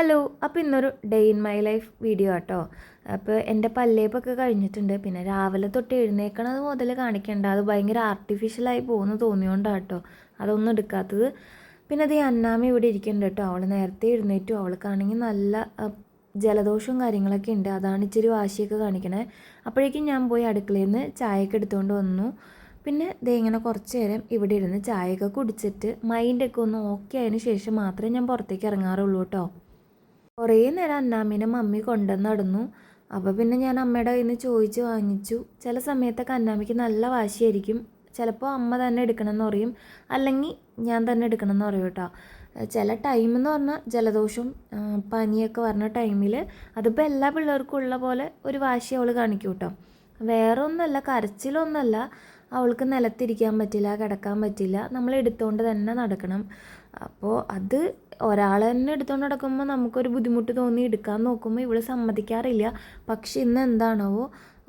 Hello, അപ്പോൾ ഇന്നൊരു day in my life video ആട്ടോ. അപ്പോൾ എൻ്റെ പല്ലേപ്പൊക്കെ കഴിഞ്ഞിട്ടുണ്ട്. പിന്നെ രാവിലെ തൊട്ട് എഴുന്നേക്കണത് മുതൽ കാണിക്കേണ്ട, അത് ഭയങ്കര ആർട്ടിഫിഷ്യലായി പോകുന്നു തോന്നിയോണ്ടാട്ടോ അതൊന്നും എടുക്കാത്തത്. പിന്നെ അത് ഈ അന്നാമ ഇവിടെ ഇരിക്കുന്നുണ്ട് കേട്ടോ. അവൾ നേരത്തെ എഴുന്നേറ്റു. അവൾക്കാണെങ്കിൽ നല്ല ജലദോഷവും കാര്യങ്ങളൊക്കെ ഉണ്ട്. അതാണ് ഇച്ചിരി വാശിയൊക്കെ കാണിക്കണേ. അപ്പോഴേക്കും ഞാൻ പോയി അടുക്കളയിൽ നിന്ന് ചായയൊക്കെ എടുത്തുകൊണ്ട് വന്നു. പിന്നെ ദേ ഇങ്ങനെ കുറച്ച് നേരം ഇവിടെ ഇരുന്ന് ചായയൊക്കെ കുടിച്ചിട്ട് മൈൻഡൊക്കെ ഒന്ന് ഓക്കെ ആയതിന് ശേഷം മാത്രമേ ഞാൻ പുറത്തേക്ക് ഇറങ്ങാറുള്ളൂ കേട്ടോ. കുറേ നേരം അന്നാമ്മീനെ മമ്മി കൊണ്ടുവന്ന് നടന്നു. അപ്പോൾ പിന്നെ ഞാൻ അമ്മയുടെ കയ്യിൽ നിന്ന് ചോദിച്ച് വാങ്ങിച്ചു. ചില സമയത്തൊക്കെ അന്നാമ്മയ്ക്ക് നല്ല വാശിയായിരിക്കും. ചിലപ്പോൾ അമ്മ തന്നെ എടുക്കണമെന്ന് പറയും, അല്ലെങ്കിൽ ഞാൻ തന്നെ എടുക്കണമെന്ന് പറയും കേട്ടോ. ചില ടൈം എന്ന് പറഞ്ഞാൽ ജലദോഷവും പനിയൊക്കെ പറഞ്ഞ ടൈമിൽ അതിപ്പോൾ എല്ലാ പിള്ളേർക്കും ഉള്ള പോലെ ഒരു വാശി അവൾ കാണിക്കും കേട്ടോ. വേറെ ഒന്നല്ല, കരച്ചിലൊന്നല്ല, അവൾക്ക് നിലത്തിരിക്കാൻ പറ്റില്ല, കിടക്കാൻ പറ്റില്ല, നമ്മൾ എടുത്തുകൊണ്ട് തന്നെ നടക്കണം. അപ്പോൾ അത് ഒരാൾ തന്നെ എടുത്തുകൊണ്ട് നടക്കുമ്പോൾ നമുക്കൊരു ബുദ്ധിമുട്ട് തോന്നി എടുക്കാൻ നോക്കുമ്പോൾ ഇവൾ സമ്മതിക്കാറില്ല. പക്ഷെ ഇന്ന് എന്താണാവോ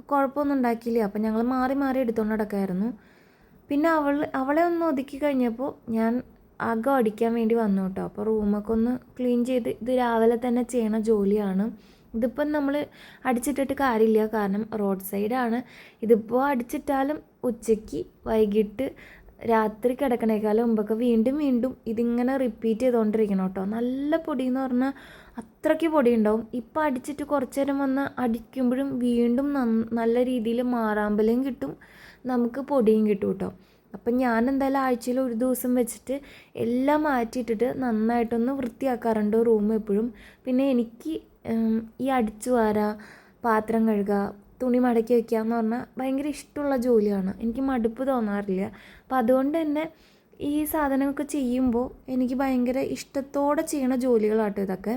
കുഴപ്പമൊന്നും ഉണ്ടാക്കിയില്ല. അപ്പം ഞങ്ങൾ മാറി മാറി എടുത്തുകൊണ്ട് നടക്കായിരുന്നു. പിന്നെ അവളെ ഒന്ന് ഒതുക്കി കഴിഞ്ഞപ്പോൾ ഞാൻ അകം അടിക്കാൻ വേണ്ടി വന്നു കേട്ടോ. അപ്പോൾ റൂമൊക്കെ ഒന്ന് ക്ലീൻ ചെയ്ത്, ഇത് രാവിലെ തന്നെ ചെയ്യണ ജോലിയാണ്. ഇതിപ്പം നമ്മൾ അടിച്ചിട്ടിട്ട് കാര്യമില്ല, കാരണം റോഡ് സൈഡാണ്. ഇതിപ്പോൾ അടിച്ചിട്ടാലും ഉച്ചയ്ക്ക്, വൈകിട്ട്, രാത്രി കിടക്കണേക്കാളും മുമ്പൊക്കെ വീണ്ടും വീണ്ടും ഇതിങ്ങനെ റിപ്പീറ്റ് ചെയ്തുകൊണ്ടിരിക്കണം കേട്ടോ. നല്ല പൊടി എന്ന് പറഞ്ഞാൽ അത്രയ്ക്ക് പൊടി ഉണ്ടാവും. ഇപ്പം അടിച്ചിട്ട് കുറച്ച് നേരം വന്ന് അടിക്കുമ്പോഴും വീണ്ടും നല്ല രീതിയിൽ മാറാമ്പലും കിട്ടും, നമുക്ക് പൊടിയും കിട്ടും കേട്ടോ. അപ്പം ഞാൻ എന്തായാലും ആഴ്ചയിൽ ഒരു ദിവസം വെച്ചിട്ട് എല്ലാം മാറ്റിയിട്ടിട്ട് നന്നായിട്ടൊന്ന് വൃത്തിയാക്കാറുണ്ട് റൂം എപ്പോഴും. പിന്നെ എനിക്ക് ഈ അടിച്ചു വാരുക, പാത്രം കഴുകുക, തുണി മടക്കി വയ്ക്കുക എന്ന് പറഞ്ഞാൽ ഭയങ്കര ഇഷ്ടമുള്ള ജോലിയാണ്. എനിക്ക് മടുപ്പ് തോന്നാറില്ല. അപ്പം അതുകൊണ്ട് തന്നെ ഈ സാധനമൊക്കെ ചെയ്യുമ്പോൾ എനിക്ക് ഭയങ്കര ഇഷ്ടത്തോടെ ചെയ്യണ ജോലികളാട്ടോ ഇതൊക്കെ.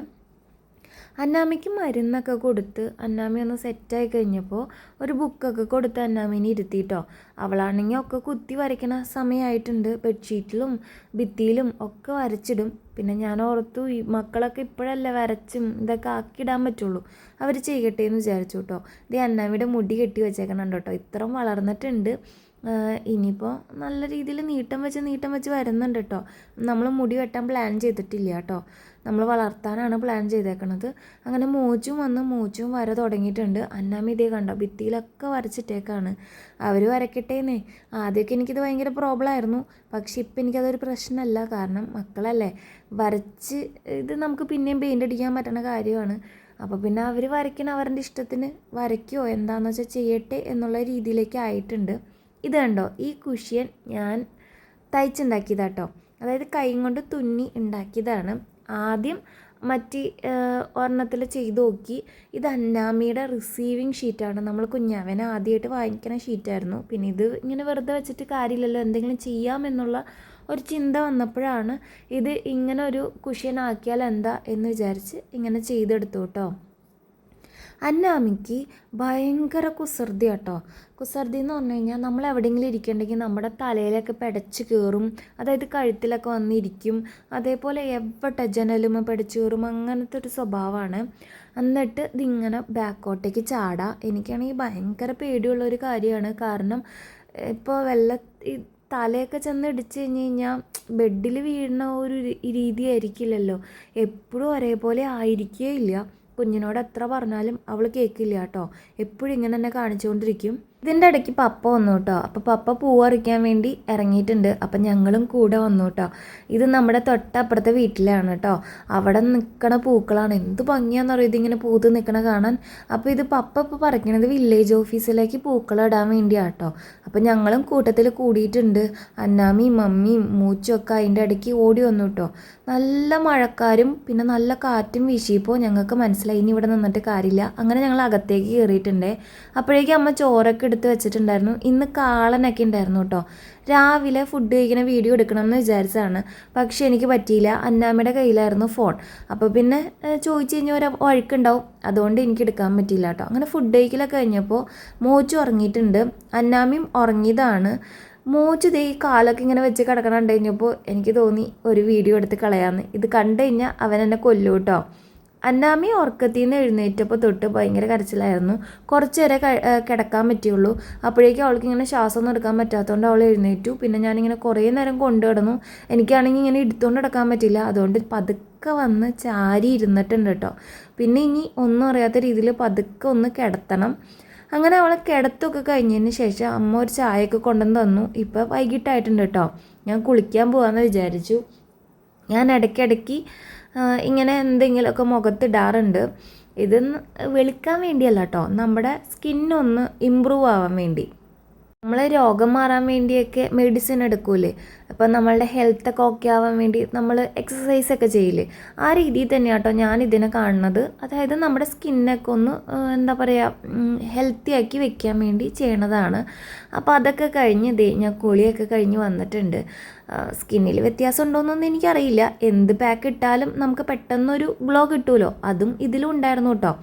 അന്നാമ്മയ്ക്ക് മരുന്നൊക്കെ കൊടുത്ത് അന്നാമ്മ ഒന്ന് സെറ്റായി കഴിഞ്ഞപ്പോൾ ഒരു ബുക്കൊക്കെ കൊടുത്ത് അന്നാമ്മേനെ ഇരുത്തിയിട്ടോ. അവളാണെങ്കിൽ ഒക്കെ കുത്തി വരയ്ക്കണ സമയമായിട്ടുണ്ട്. ബെഡ്ഷീറ്റിലും ഭിത്തിയിലും ഒക്കെ വരച്ചിടും. പിന്നെ ഞാൻ ഓർത്തു ഈ മക്കളൊക്കെ ഇപ്പോഴല്ലേ വരച്ചും ഇതൊക്കെ ആക്കിയിടാൻ പറ്റുള്ളൂ, അവർ ചെയ്യട്ടെ എന്ന് വിചാരിച്ചു കേട്ടോ. ഇത് അന്നാമ്മയുടെ മുടി കെട്ടി വെച്ചേക്കണുണ്ട് കേട്ടോ. ഇത്രയും വളർന്നിട്ടുണ്ട്. ഇനിയിപ്പോൾ നല്ല രീതിയിൽ നീട്ടം വെച്ച് വരുന്നുണ്ട് കേട്ടോ. നമ്മൾ മുടി വെട്ടാൻ പ്ലാൻ ചെയ്തിട്ടില്ല കേട്ടോ, നമ്മൾ വളർത്താനാണ് പ്ലാൻ ചെയ്തേക്കണത്. അങ്ങനെ മൂച്ചും വര തുടങ്ങിയിട്ടുണ്ട്. അന്നാമ്മ ഇതേ കണ്ടോ, ഭിത്തിയിലൊക്കെ വരച്ചിട്ടേക്കാണ്. അവർ വരയ്ക്കട്ടേന്നേ. ആദ്യമൊക്കെ എനിക്കിത് ഭയങ്കര പ്രോബ്ലമായിരുന്നു. പക്ഷെ ഇപ്പം എനിക്കതൊരു പ്രശ്നമല്ല, കാരണം മക്കളല്ലേ, വരച്ച് ഇത് നമുക്ക് പിന്നെയും പെയിൻ്റ് അടിക്കാൻ പറ്റുന്ന കാര്യമാണ്. അപ്പോൾ പിന്നെ അവർ വരയ്ക്കണ അവരുടെ ഇഷ്ടത്തിന് വരയ്ക്കുമോ എന്താണെന്ന് വെച്ചാൽ ചെയ്യട്ടെ എന്നുള്ള രീതിയിലേക്ക് ആയിട്ടുണ്ട്. ഇത് കണ്ടോ, ഈ കുഷ്യൻ ഞാൻ തയ്ച്ചുണ്ടാക്കിയതാട്ടോ. അതായത് കൈ കൊണ്ട് തുന്നി ഉണ്ടാക്കിയതാണ്. ആദ്യം ഒരെണ്ണത്തിൽ ചെയ്ത് നോക്കി. ഇത് അന്നാമിയുടെ റിസീവിങ് ഷീറ്റാണ്. നമ്മൾ കുഞ്ഞാവനെ ആദ്യമായിട്ട് വാങ്ങിക്കുന്ന ഷീറ്റായിരുന്നു. പിന്നെ ഇത് ഇങ്ങനെ വെറുതെ വെച്ചിട്ട് കാര്യമില്ലല്ലോ, എന്തെങ്കിലും ചെയ്യാമെന്നുള്ള ഒരു ചിന്ത വന്നപ്പോഴാണ് ഇത് ഇങ്ങനെ ഒരു കുഷ്യൻ ആക്കിയാൽ എന്താ എന്ന് വിചാരിച്ച് ഇങ്ങനെ ചെയ്തെടുത്തു കേട്ടോ. അന്നാമിക്ക് ഭയങ്കര കുസൃതി കേട്ടോ. കുസൃതി എന്ന് പറഞ്ഞു കഴിഞ്ഞാൽ നമ്മൾ എവിടെയെങ്കിലും ഇരിക്കണമെങ്കിൽ നമ്മുടെ തലയിലൊക്കെ പിടച്ച് കയറും, അതായത് കഴുത്തിലൊക്കെ വന്നിരിക്കും. അതേപോലെ എവിടെ ജനലും പിടച്ച് കയറും, അങ്ങനത്തെ ഒരു സ്വഭാവമാണ്. എന്നിട്ട് ഇതിങ്ങനെ ബാക്കോട്ടേക്ക് ചാടാം. എനിക്കാണെങ്കിൽ ഭയങ്കര പേടിയുള്ളൊരു കാര്യമാണ്. കാരണം ഇപ്പോൾ തലയൊക്കെ ചെന്ന് ഇടിച്ച് കഴിഞ്ഞ് കഴിഞ്ഞാൽ ബെഡിൽ വീഴുന്ന ഒരു രീതി ആയിരിക്കില്ലല്ലോ, എപ്പോഴും ഒരേപോലെ ആയിരിക്കുകയില്ല. കുഞ്ഞിനോട് എത്ര പറഞ്ഞാലും അവൾ കേൾക്കില്ല കേട്ടോ. എപ്പോഴും ഇങ്ങനെ തന്നെ കാണിച്ചുകൊണ്ടിരിക്കും. ഇതിൻ്റെ ഇടയ്ക്ക് പപ്പ വന്നു കേട്ടോ. അപ്പോൾ പപ്പ പൂവ് പറിക്കാൻ വേണ്ടി ഇറങ്ങിയിട്ടുണ്ട്. അപ്പം ഞങ്ങളും കൂടെ വന്നു കേട്ടോ. ഇത് നമ്മുടെ തൊട്ടപ്പുറത്തെ വീട്ടിലാണ് കേട്ടോ. അവിടെ നിൽക്കണ പൂക്കളാണ്, എന്ത് ഭംഗിയാണെന്ന് പറയുന്നത് ഇങ്ങനെ പൂത്ത് നിൽക്കണ കാണാൻ. അപ്പോൾ ഇത് പപ്പ ഇപ്പോൾ പറിക്കണത് വില്ലേജ് ഓഫീസിലേക്ക് പൂക്കളിടാൻ വേണ്ടിയാണ് കേട്ടോ. അപ്പം ഞങ്ങളും കൂട്ടത്തിൽ കൂടിയിട്ടുണ്ട്. അന്നാമിയും മമ്മിയും മൂച്ചും ഒക്കെ അതിൻ്റെ ഇടയ്ക്ക് ഓടി വന്നു കേട്ടോ. നല്ല മഴക്കാരും പിന്നെ നല്ല കാറ്റും വീശിയപ്പോൾ ഞങ്ങൾക്ക് മനസ്സിലായി ഇനി ഇവിടെ നിന്നിട്ട് കാര്യമില്ല. അങ്ങനെ ഞങ്ങൾ അകത്തേക്ക് കയറിയിട്ടുണ്ടേ. അപ്പോഴേക്കും അമ്മ ചോറൊക്കെ എടുത്ത് വെച്ചിട്ടുണ്ടായിരുന്നു. ഇന്ന് കാളനൊക്കെ ഉണ്ടായിരുന്നു കേട്ടോ. രാവിലെ ഫുഡ് കഴിക്കുന്ന വീഡിയോ എടുക്കണം എന്ന് വിചാരിച്ചതാണ്, പക്ഷേ എനിക്ക് പറ്റിയില്ല. അന്നാമ്മയുടെ കയ്യിലായിരുന്നു ഫോൺ. അപ്പോൾ പിന്നെ ചോദിച്ചു കഴിഞ്ഞാൽ ഒരു വഴക്കുണ്ടാവും, അതുകൊണ്ട് എനിക്ക് എടുക്കാൻ പറ്റിയില്ല കേട്ടോ. അങ്ങനെ ഫുഡ് കഴിക്കലൊക്കെ കഴിഞ്ഞപ്പോൾ മോച്ചു ഉറങ്ങിയിട്ടുണ്ട്. അന്നാമ്മയും ഉറങ്ങിയതാണ്. മോച്ചു ദേ ഈ കാലൊക്കെ ഇങ്ങനെ വെച്ച് കിടക്കണം കണ്ടു കഴിഞ്ഞപ്പോൾ എനിക്ക് തോന്നി ഒരു വീഡിയോ എടുത്ത് കളയാമെന്ന്. ഇത് കണ്ടു കഴിഞ്ഞാൽ അവൻ എന്നെ കൊല്ലൂ കേട്ടോ. അന്നാമി ഉറക്കത്തിൽ നിന്ന് എഴുന്നേറ്റപ്പോൾ തൊട്ട് ഭയങ്കര കരച്ചിലായിരുന്നു. കുറച്ച് നേരം കിടക്കാൻ പറ്റുള്ളൂ. അപ്പോഴേക്കും അവൾക്ക് ഇങ്ങനെ ശ്വാസം ഒന്നും എടുക്കാൻ പറ്റാത്തതുകൊണ്ട് അവൾ എഴുന്നേറ്റു. പിന്നെ ഞാനിങ്ങനെ കുറേ നേരം കൊണ്ടു കിടന്നു. എനിക്കാണെങ്കിൽ ഇങ്ങനെ എടുത്തുകൊണ്ട് കിടക്കാൻ പറ്റില്ല. അതുകൊണ്ട് പതുക്കെ ഒക്കെ വന്ന് ചാരി ഇരുന്നിട്ടുണ്ട് കേട്ടോ. പിന്നെ ഇനി ഒന്നും അറിയാത്ത രീതിയിൽ പതുക്കെ ഒന്ന് കിടത്തണം. അങ്ങനെ അവളെ കിടത്തൊക്കെ കഴിഞ്ഞതിന് ശേഷം അമ്മ ഒരു ചായയൊക്കെ കൊണ്ടുവന്ന് തന്നു. ഇപ്പോൾ വൈകിട്ടായിട്ടുണ്ട് കേട്ടോ. ഞാൻ കുളിക്കാൻ പോകാമെന്ന് വിചാരിച്ചു. ഞാൻ ഇടയ്ക്കിടയ്ക്ക് ഇങ്ങനെ എന്തെങ്കിലുമൊക്കെ മുഖത്തിടാറുണ്ട്. ഇത് വെളുക്കാൻ വേണ്ടിയല്ല കേട്ടോ, നമ്മുടെ സ്കിന്നൊന്ന് ഇമ്പ്രൂവ് ആവാൻ വേണ്ടി. നമ്മൾ രോഗം മാറാൻ വേണ്ടിയൊക്കെ മെഡിസിൻ എടുക്കൂലേ, അപ്പം നമ്മളുടെ ഹെൽത്തൊക്കെ ഓക്കെ ആവാൻ വേണ്ടി നമ്മൾ എക്സസൈസൊക്കെ ചെയ്യില്ലേ, ആ രീതിയിൽ തന്നെയാണ് കേട്ടോ ഞാനിതിനെ കാണുന്നത്. അതായത് നമ്മുടെ സ്കിന്നൊക്കെ ഒന്ന് എന്താ പറയുക ഹെൽത്തി ആക്കി വെക്കാൻ വേണ്ടി ചെയ്യണതാണ്. അപ്പോൾ അതൊക്കെ കഴിഞ്ഞ് ഞാൻ കുളിയൊക്കെ കഴിഞ്ഞ് വന്നിട്ടുണ്ട്. സ്കിന്നിൽ വ്യത്യാസം ഉണ്ടോയെന്നൊന്നും എനിക്കറിയില്ല. എന്ത് പാക്ക് ഇട്ടാലും നമുക്ക് പെട്ടെന്നൊരു ഗ്ലോ കിട്ടുമല്ലോ, അതും ഇതിലും ഉണ്ടായിരുന്നു കേട്ടോ.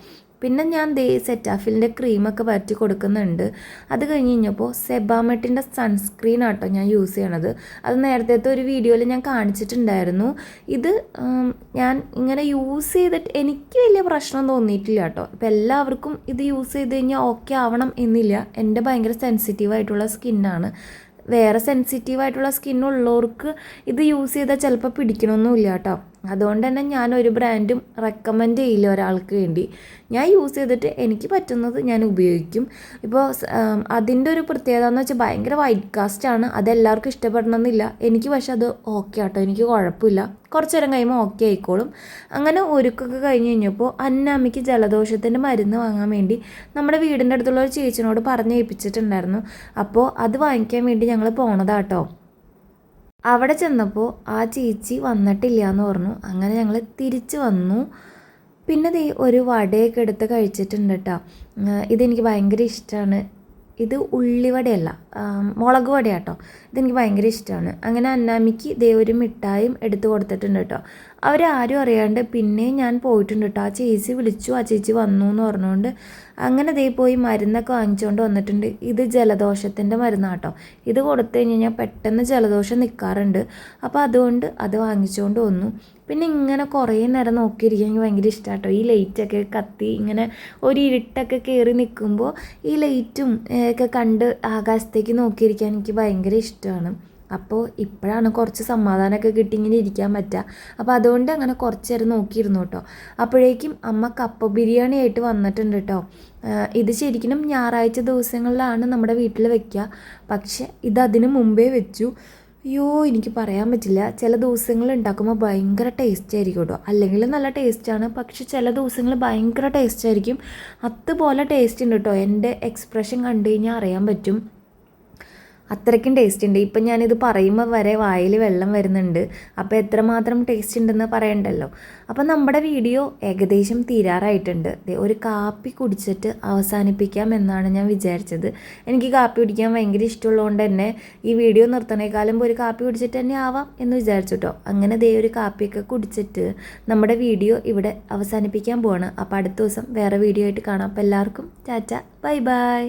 പിന്നെ ഞാൻ സെറ്റാഫിലിൻ്റെ ക്രീമൊക്കെ പറ്റി കൊടുക്കുന്നുണ്ട്. അത് കഴിഞ്ഞ് കഴിഞ്ഞപ്പോൾ സെബാമെട്ടിൻ്റെ സൺസ്ക്രീൻ ആട്ടോ ഞാൻ യൂസ് ചെയ്യണത്. അത് നേരത്തെ ഒരു വീഡിയോയിൽ ഞാൻ കാണിച്ചിട്ടുണ്ടായിരുന്നു. ഇത് ഞാൻ ഇങ്ങനെ യൂസ് ചെയ്തിട്ട് എനിക്ക് വലിയ പ്രശ്നം തോന്നിയിട്ടില്ല കേട്ടോ. ഇപ്പോൾ എല്ലാവർക്കും ഇത് യൂസ് ചെയ്ത് കഴിഞ്ഞാൽ ഓക്കെ ആവണം എന്നില്ല. എൻ്റെ ഭയങ്കര സെൻസിറ്റീവായിട്ടുള്ള സ്കിന്നാണ്. വേറെ സെൻസിറ്റീവായിട്ടുള്ള സ്കിന്നുള്ളവർക്ക് ഇത് യൂസ് ചെയ്താൽ ചിലപ്പോൾ പിടിക്കണമൊന്നുമില്ല കേട്ടോ. അതുകൊണ്ട് തന്നെ ഞാനൊരു ബ്രാൻഡും റെക്കമെൻഡ് ചെയ്യില്ല ഒരാൾക്ക് വേണ്ടി. ഞാൻ യൂസ് ചെയ്തിട്ട് എനിക്ക് പറ്റുന്നത് ഞാൻ ഉപയോഗിക്കും. ഇപ്പോൾ അതിൻ്റെ ഒരു പ്രത്യേകത എന്ന് വെച്ചാൽ ഭയങ്കര വൈറ്റ് കാസ്റ്റാണ്. അതെല്ലാവർക്കും ഇഷ്ടപ്പെടണമെന്നില്ല. എനിക്ക് പക്ഷെ അത് ഓക്കെ ആട്ടോ, എനിക്ക് കുഴപ്പമില്ല. കുറച്ച് നേരം കഴിയുമ്പോൾ ഓക്കെ ആയിക്കോളും. അങ്ങനെ ഒരുക്കൊക്കെ കഴിഞ്ഞ് കഴിഞ്ഞപ്പോൾ അന്നാമിക്ക് ജലദോഷത്തിൻ്റെ മരുന്ന് വാങ്ങാൻ വേണ്ടി നമ്മുടെ വീടിൻ്റെ അടുത്തുള്ള ഒരു ചേച്ചിനോട് പറഞ്ഞ് ഏൽപ്പിച്ചിട്ടുണ്ടായിരുന്നു. അപ്പോൾ അത് വാങ്ങിക്കാൻ വേണ്ടി ഞങ്ങൾ പോണതാട്ടോ. അവിടെ ചെന്നപ്പോൾ ആ ചേച്ചി വന്നിട്ടില്ല എന്ന് പറഞ്ഞു. അങ്ങനെ ഞങ്ങൾ തിരിച്ച് വന്നു. പിന്നെ ഒരു വടയൊക്കെ എടുത്ത് കഴിച്ചിട്ടുണ്ട് കേട്ടോ. ഇതെനിക്ക് ഭയങ്കര ഇഷ്ടമാണ്. ഇത് ഉള്ളിവടയല്ല, മുളക് വടയാട്ടോ. ഇതെനിക്ക് ഭയങ്കര ഇഷ്ടമാണ്. അങ്ങനെ അന്നാമിക്ക് ഒരു മിഠായും എടുത്ത് കൊടുത്തിട്ടുണ്ട് കേട്ടോ. അവരാരും അറിയാണ്ട് പിന്നെ ഞാൻ പോയിട്ടുണ്ട് കേട്ടോ. ആ ചേച്ചി വിളിച്ചു, ആ ചേച്ചി വന്നു എന്ന് പറഞ്ഞുകൊണ്ട് അങ്ങനെ പോയി മരുന്നൊക്കെ വാങ്ങിച്ചുകൊണ്ട് വന്നിട്ടുണ്ട്. ഇത് ജലദോഷത്തിൻ്റെ മരുന്നാട്ടോ. ഇത് കൊടുത്തു കഴിഞ്ഞാൽ പെട്ടെന്ന് ജലദോഷം നിൽക്കാറുണ്ട്. അപ്പോൾ അതുകൊണ്ട് അത് വാങ്ങിച്ചുകൊണ്ട് വന്നു. പിന്നെ ഇങ്ങനെ കുറേ നേരം നോക്കിയിരിക്കാൻ എനിക്ക് ഭയങ്കര ഇഷ്ടമാട്ടോ. ഈ ലൈറ്റൊക്കെ കത്തി ഇങ്ങനെ ഒരു ഇരുട്ടൊക്കെ കയറി നിൽക്കുമ്പോൾ ഈ ലൈറ്റും ഒക്കെ കണ്ട് ആകാശത്തേക്ക് നോക്കിയിരിക്കാൻ എനിക്ക് ഭയങ്കര ഇഷ്ടമാണ്. അപ്പോൾ ഇപ്പോഴാണ് കുറച്ച് സമാധാനമൊക്കെ കിട്ടി ഇങ്ങനെ ഇരിക്കാൻ പറ്റുക. അപ്പോൾ അതുകൊണ്ട് അങ്ങനെ കുറച്ച് നേരം നോക്കിയിരുന്നു കേട്ടോ. അപ്പോഴേക്കും അമ്മ കപ്പ ബിരിയാണി ആയിട്ട് വന്നിട്ടുണ്ട് കേട്ടോ. ഇത് ശരിക്കും ഞായറാഴ്ച ദിവസങ്ങളിലാണ് നമ്മുടെ വീട്ടിൽ വെക്കുക. പക്ഷെ ഇതതിന് മുമ്പേ വെച്ചു. അയ്യോ, എനിക്ക് പറയാൻ പറ്റില്ല. ചില ദിവസങ്ങൾ ഉണ്ടാക്കുമ്പോൾ ഭയങ്കര ടേസ്റ്റ് ആയിരിക്കും കേട്ടോ. അല്ലെങ്കിൽ നല്ല ടേസ്റ്റാണ്, പക്ഷെ ചില ദിവസങ്ങൾ ഭയങ്കര ടേസ്റ്റ് ആയിരിക്കും. അതുപോലെ ടേസ്റ്റ് ഉണ്ട് കേട്ടോ. എൻ്റെ എക്സ്പ്രഷൻ കണ്ടു കഴിഞ്ഞാൽ അറിയാൻ പറ്റും, അത്രയ്ക്കും ടേസ്റ്റ് ഉണ്ട്. ഇപ്പം ഞാനിത് പറയുമ്പോൾ വരെ വായിൽ വെള്ളം വരുന്നുണ്ട്. അപ്പോൾ എത്രമാത്രം ടേസ്റ്റ് ഉണ്ടെന്ന് പറയണ്ടല്ലോ. അപ്പം നമ്മുടെ വീഡിയോ ഏകദേശം തീരാറായിട്ടുണ്ട്. ഒരു കാപ്പി കുടിച്ചിട്ട് അവസാനിപ്പിക്കാം എന്നാണ് ഞാൻ വിചാരിച്ചത്. എനിക്ക് കാപ്പി കുടിക്കാൻ ഭയങ്കര ഇഷ്ടമുള്ളതുകൊണ്ട് തന്നെ ഈ വീഡിയോ നിർത്തണേക്കാളും ഒരു കാപ്പി കുടിച്ചിട്ട് തന്നെ ആവാം എന്ന് വിചാരിച്ചു കേട്ടോ. അങ്ങനെ ഒരു കാപ്പിയൊക്കെ കുടിച്ചിട്ട് നമ്മുടെ വീഡിയോ ഇവിടെ അവസാനിപ്പിക്കാൻ പോവാണ്. അപ്പോൾ അടുത്ത ദിവസം വേറെ വീഡിയോ ആയിട്ട് കാണാം. അപ്പോൾ എല്ലാവർക്കും ടാറ്റ, ബൈ ബൈ.